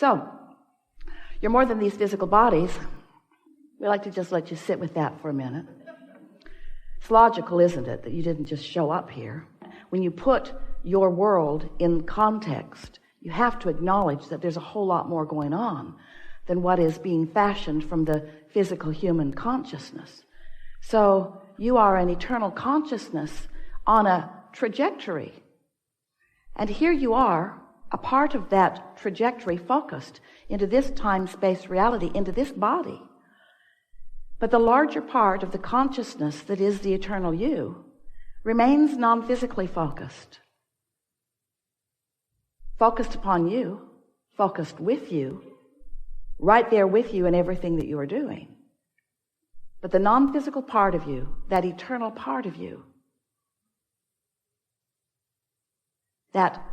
So, you're more than these physical bodies. We like to just let you sit with that for a minute. It's logical, isn't it, that you didn't just show up here? When you put your world in context, you have to acknowledge that there's a whole lot more going on than what is being fashioned from the physical human consciousness. So you are an eternal consciousness on a trajectory. And here you are, a part of that trajectory focused into this time-space reality, into this body. But the larger part of the consciousness that is the eternal you remains non-physically focused. Focused upon you, focused with you, right there with you in everything that you are doing. But the non-physical part of you, that eternal part of you, that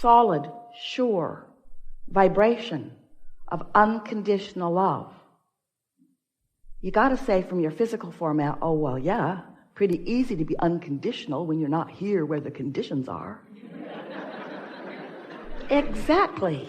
solid, sure vibration of unconditional love. You got to say from your physical format, oh, well, yeah, pretty easy to be unconditional when you're not here where the conditions are. Exactly.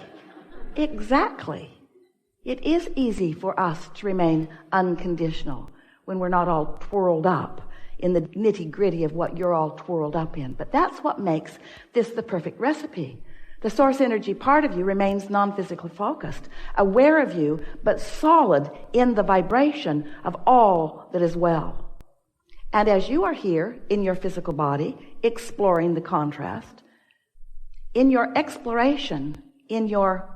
It is easy for us to remain unconditional when we're not all twirled up in the nitty-gritty of what you're all twirled up in. But that's what makes this the perfect recipe. The source energy part of you remains non-physically focused, aware of you, but solid in the vibration of all that is well. And as you are here in your physical body, exploring the contrast, in your exploration, in your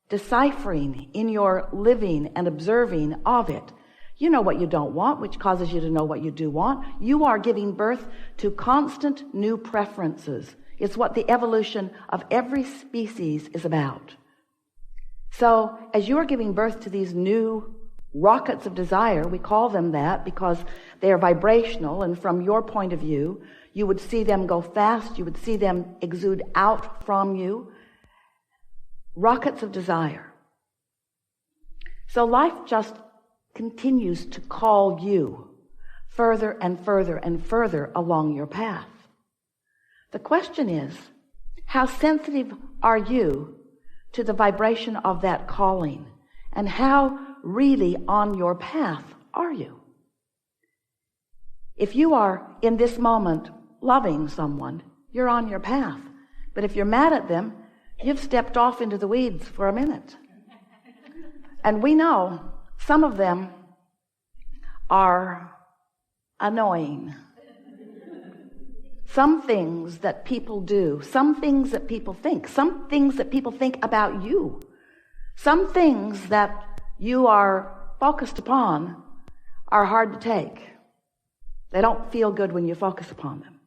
deciphering, in your living and observing of it, you know what you don't want, which causes you to know what you do want. You are giving birth to constant new preferences. It's what the evolution of every species is about. So as you are giving birth to these new rockets of desire, we call them that because they are vibrational, and from your point of view, you would see them go fast, you would see them exude out from you. Rockets of desire. So life just continues to call you further and further and further along your path. The question is, how sensitive are you to the vibration of that calling? And how really on your path are you? If you are in this moment loving someone, you're on your path. But if you're mad at them, you've stepped off into the weeds for a minute. And we know some of them are annoying. Some things that people do, some things that people think, some things that people think about you, some things that you are focused upon are hard to take. They don't feel good when you focus upon them.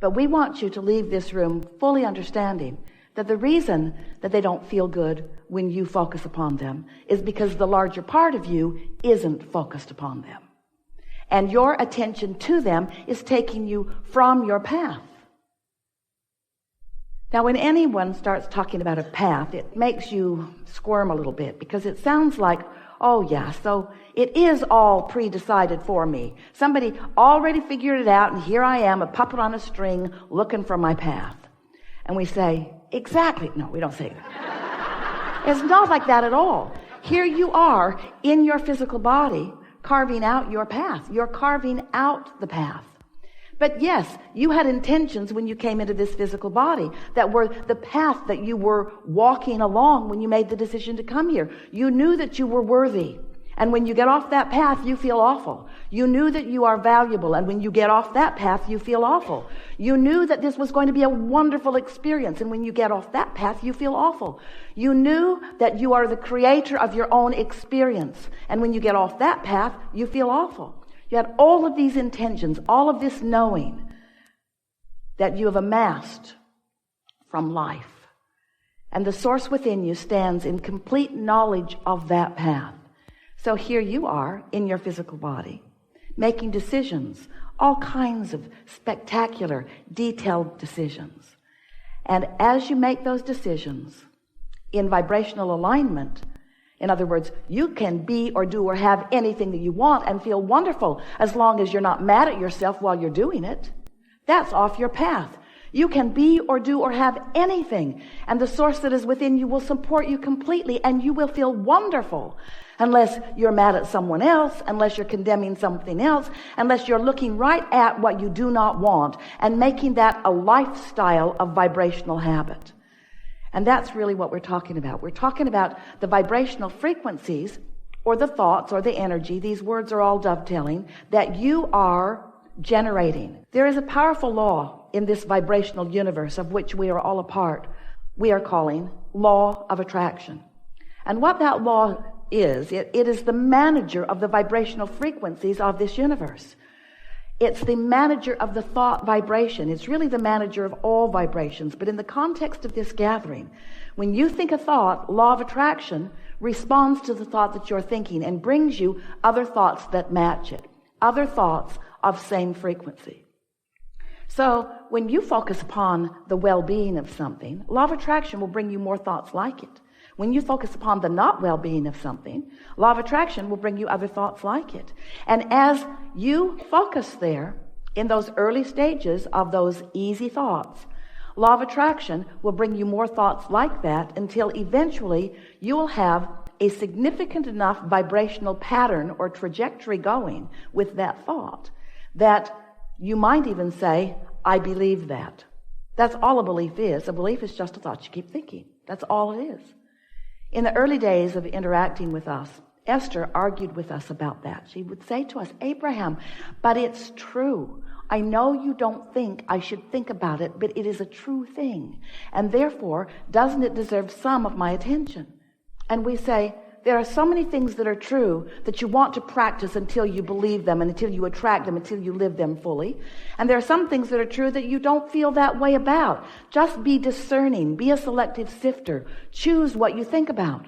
But we want you to leave this room fully understanding that the reason that they don't feel good when you focus upon them is because the larger part of you isn't focused upon them. And your attention to them is taking you from your path. Now, when anyone starts talking about a path, it makes you squirm a little bit because it sounds like, oh yeah, so it is all pre-decided for me. Somebody already figured it out, and here I am, a puppet on a string, looking for my path. And we say, exactly. No, we don't say that. It's not like that at all. Here you are in your physical body, carving out your path. You're carving out the path. But yes, you had intentions when you came into this physical body that were the path that you were walking along when you made the decision to come here. You knew that you were worthy. And when you get off that path, you feel awful. You knew that you are valuable. And when you get off that path, you feel awful. You knew that this was going to be a wonderful experience. And when you get off that path, you feel awful. You knew that you are the creator of your own experience. And when you get off that path, you feel awful. You had all of these intentions, all of this knowing that you have amassed from life. And the source within you stands in complete knowledge of that path. So here you are in your physical body, making decisions, all kinds of spectacular, detailed decisions. And as you make those decisions in vibrational alignment, in other words, you can be or do or have anything that you want and feel wonderful as long as you're not mad at yourself while you're doing it. That's off your path. You can be or do or have anything, and the source that is within you will support you completely, and you will feel wonderful. Unless you're mad at someone else, unless you're condemning something else, unless you're looking right at what you do not want and making that a lifestyle of vibrational habit. And that's really what we're talking about. We're talking about the vibrational frequencies or the thoughts or the energy. These words are all dovetailing that you are generating. There is a powerful law in this vibrational universe of which we are all a part. We are calling law of attraction. And what that law is, it is the manager of the vibrational frequencies of this universe. It's the manager of the thought vibration. It's really the manager of all vibrations. But in the context of this gathering, when you think a thought, law of attraction responds to the thought that you're thinking and brings you other thoughts that match it, other thoughts of same frequency. So when you focus upon the well-being of something, law of attraction will bring you more thoughts like it. When you focus upon the not well-being of something, law of attraction will bring you other thoughts like it. And as you focus there in those early stages of those easy thoughts, law of attraction will bring you more thoughts like that until eventually you will have a significant enough vibrational pattern or trajectory going with that thought that you might even say, I believe that. That's all a belief is. A belief is just a thought you keep thinking. That's all it is. In the early days of interacting with us, Esther argued with us about that. She would say to us, Abraham, but it's true. I know you don't think I should think about it, but it is a true thing. And therefore, doesn't it deserve some of my attention? And we say, there are so many things that are true that you want to practice until you believe them and until you attract them, until you live them fully. And there are some things that are true that you don't feel that way about. Just be discerning. Be a selective sifter. Choose what you think about.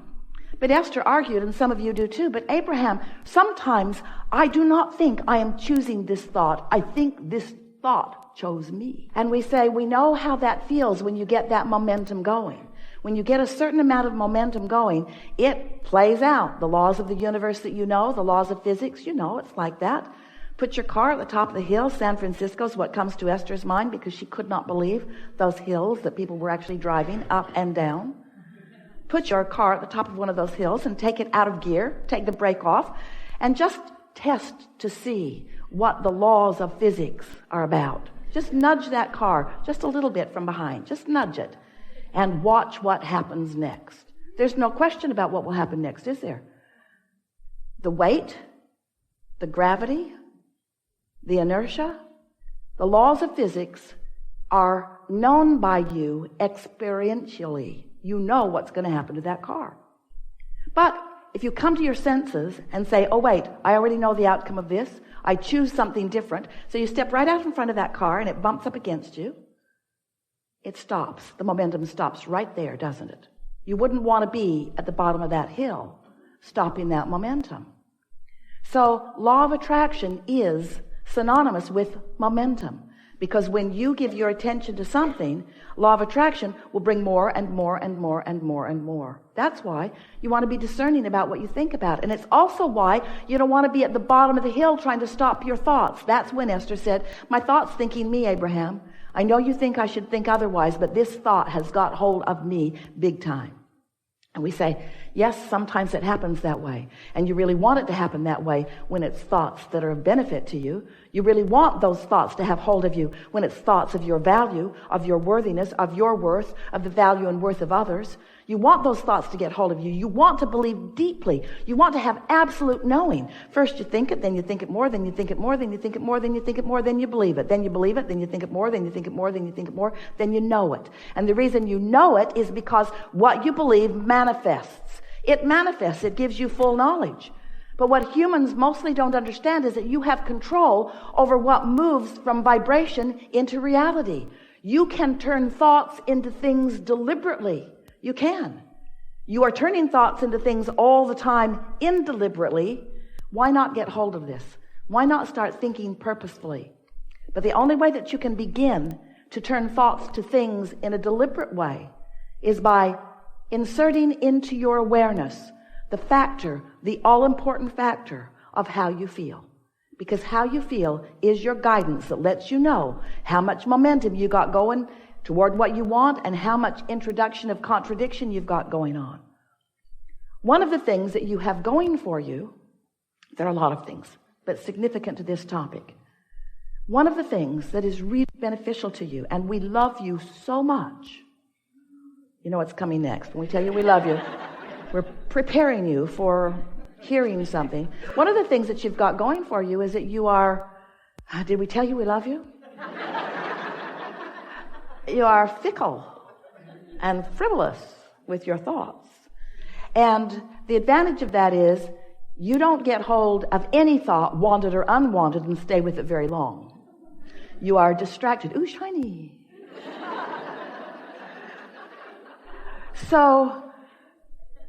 But Esther argued, and some of you do too, but Abraham, sometimes I do not think I am choosing this thought. I think this thought chose me. And we say, we know how that feels when you get that momentum going. When you get a certain amount of momentum going, it plays out. The laws of the universe that you know, the laws of physics, you know, it's like that. Put your car at the top of the hill. San Francisco is what comes to Esther's mind because she could not believe those hills that people were actually driving up and down. Put your car at the top of one of those hills and take it out of gear, take the brake off, and just test to see what the laws of physics are about. Just nudge that car just a little bit from behind. Just nudge it. And watch what happens next. There's no question about what will happen next, is there? The weight, the gravity, the inertia, the laws of physics are known by you experientially. You know what's going to happen to that car. But if you come to your senses and say, oh wait, I already know the outcome of this, I choose something different, so you step right out in front of that car and it bumps up against you, it stops. The momentum stops right there, doesn't it? You wouldn't want to be at the bottom of that hill, stopping that momentum. So law of attraction is synonymous with momentum, because when you give your attention to something, law of attraction will bring more and more and more and more and more. That's why you want to be discerning about what you think about. And it's also why you don't want to be at the bottom of the hill trying to stop your thoughts. That's when Esther said, my thought's thinking me, Abraham. I know you think I should think otherwise, but this thought has got hold of me big time. And we say, yes, sometimes it happens that way. And you really want it to happen that way when it's thoughts that are of benefit to you. You really want those thoughts to have hold of you when it's thoughts of your value, of your worthiness, of your worth, of the value and worth of others. You want those thoughts to get hold of you. You want to believe deeply. You want to have absolute knowing. First you think it, then you think it more, then you think it more, then you think it more, then you think it more, then you believe it. Then you believe it, then you think it more, then you think it more, then you think it more, then you know it. And the reason you know it is because what you believe manifests. It manifests. It gives you full knowledge. But what humans mostly don't understand is that you have control over what moves from vibration into reality. You can turn thoughts into things deliberately. You can. You are turning thoughts into things all the time indeliberately. Why not get hold of this? Why not start thinking purposefully? But the only way that you can begin to turn thoughts to things in a deliberate way is by inserting into your awareness the factor, the all-important factor of how you feel. Because how you feel is your guidance that lets you know how much momentum you got going toward what you want and how much introduction of contradiction you've got going on. One of the things that you have going for you, there are a lot of things, but significant to this topic. One of the things that is really beneficial to you, and we love you so much. You know what's coming next. When we tell you we love you, we're preparing you for hearing something. One of the things that you've got going for you is that you are, did we tell you we love you? You are fickle and frivolous with your thoughts. And the advantage of that is you don't get hold of any thought, wanted or unwanted, and stay with it very long. You are distracted. Ooh, shiny. So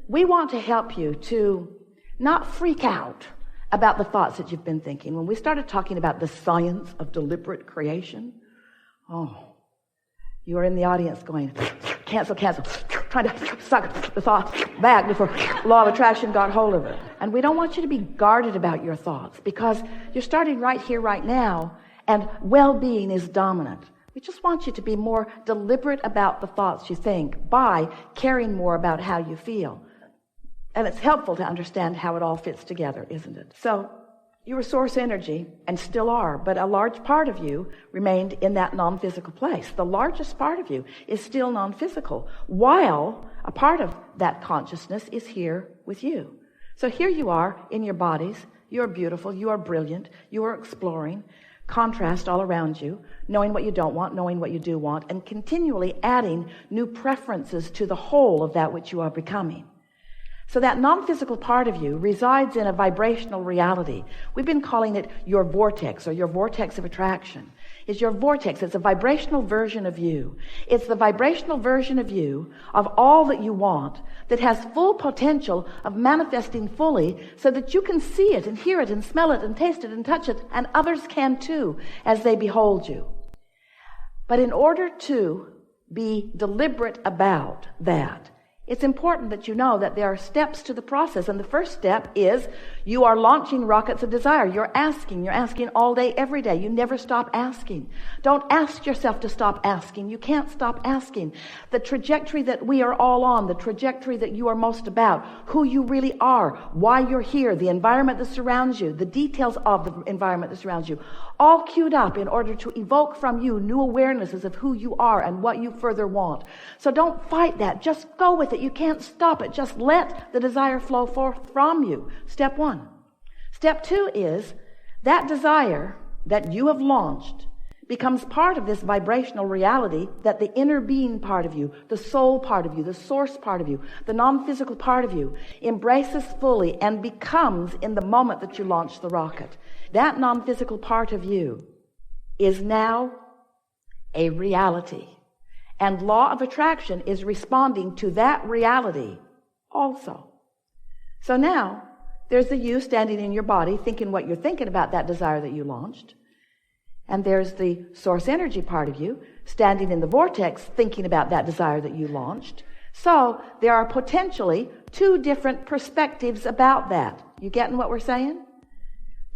we want to help you to not freak out about the thoughts that you've been thinking. When we started talking about the science of deliberate creation, you are in the audience going, cancel, trying to suck the thoughts back before law of attraction got hold of it. And we don't want you to be guarded about your thoughts because you're starting right here, right now, and well-being is dominant. We just want you to be more deliberate about the thoughts you think by caring more about how you feel. And it's helpful to understand how it all fits together, isn't it? So you were source energy and still are, but a large part of you remained in that non-physical place. The largest part of you is still non-physical, while a part of that consciousness is here with you. So here you are in your bodies. You are beautiful. You are brilliant. You are exploring. Contrast all around you, knowing what you don't want, knowing what you do want, and continually adding new preferences to the whole of that which you are becoming. So that non-physical part of you resides in a vibrational reality. We've been calling it your vortex or your vortex of attraction. It's your vortex. It's a vibrational version of you. It's the vibrational version of you of all that you want that has full potential of manifesting fully so that you can see it and hear it and smell it and taste it and touch it, and others can too as they behold you. But in order to be deliberate about that, it's important that you know that there are steps to the process. And the first step is you are launching rockets of desire. You're asking all day, every day. You never stop asking. Don't ask yourself to stop asking. You can't stop asking. The trajectory that we are all on, the trajectory that you are most about, who you really are, why you're here, the environment that surrounds you, the details of the environment that surrounds you, all queued up in order to evoke from you new awarenesses of who you are and what you further want. So don't fight that. Just go with it. You can't stop it. Just let the desire flow forth from you. Step one. Step two is that desire that you have launched becomes part of this vibrational reality that the inner being part of you, the soul part of you, the source part of you, the non-physical part of you embraces fully and becomes in the moment that you launch the rocket. That non-physical part of you is now a reality. And law of attraction is responding to that reality also. So now, there's the you standing in your body thinking what you're thinking about that desire that you launched. And there's the source energy part of you standing in the vortex thinking about that desire that you launched. So there are potentially two different perspectives about that. You getting what we're saying?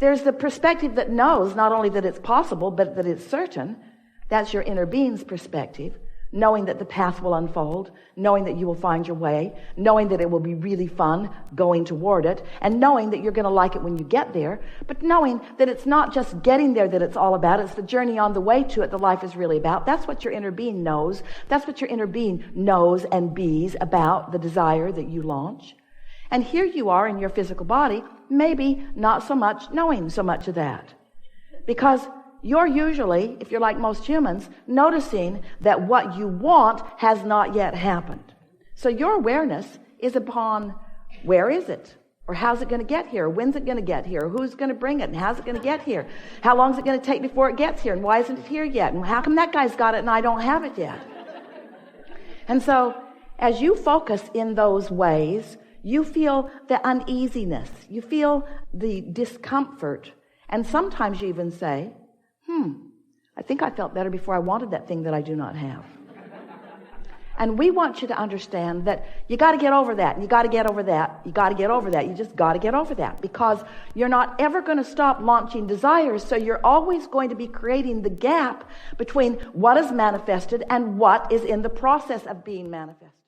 There's the perspective that knows not only that it's possible, but that it's certain. That's your inner being's perspective. Knowing that the path will unfold, knowing that you will find your way, knowing that it will be really fun going toward it, and knowing that you're going to like it when you get there, but knowing that it's not just getting there that it's all about, it's the journey on the way to it that life is really about. That's what your inner being knows. That's what your inner being knows and bees about the desire that you launch. And here you are in your physical body, maybe not so much knowing so much of that. Because you're usually, if you're like most humans, noticing that what you want has not yet happened. So your awareness is upon where is it? Or how's it going to get here? When's it going to get here? Who's going to bring it? And how's it going to get here? How long is it going to take before it gets here? And why isn't it here yet? And how come that guy's got it and I don't have it yet? And so as you focus in those ways, you feel the uneasiness. You feel the discomfort. And sometimes you even say, I think I felt better before I wanted that thing that I do not have. And we want you to understand that you got to get over that. You got to get over that. You got to get over that. You just got to get over that, because you're not ever going to stop launching desires. So you're always going to be creating the gap between what is manifested and what is in the process of being manifested.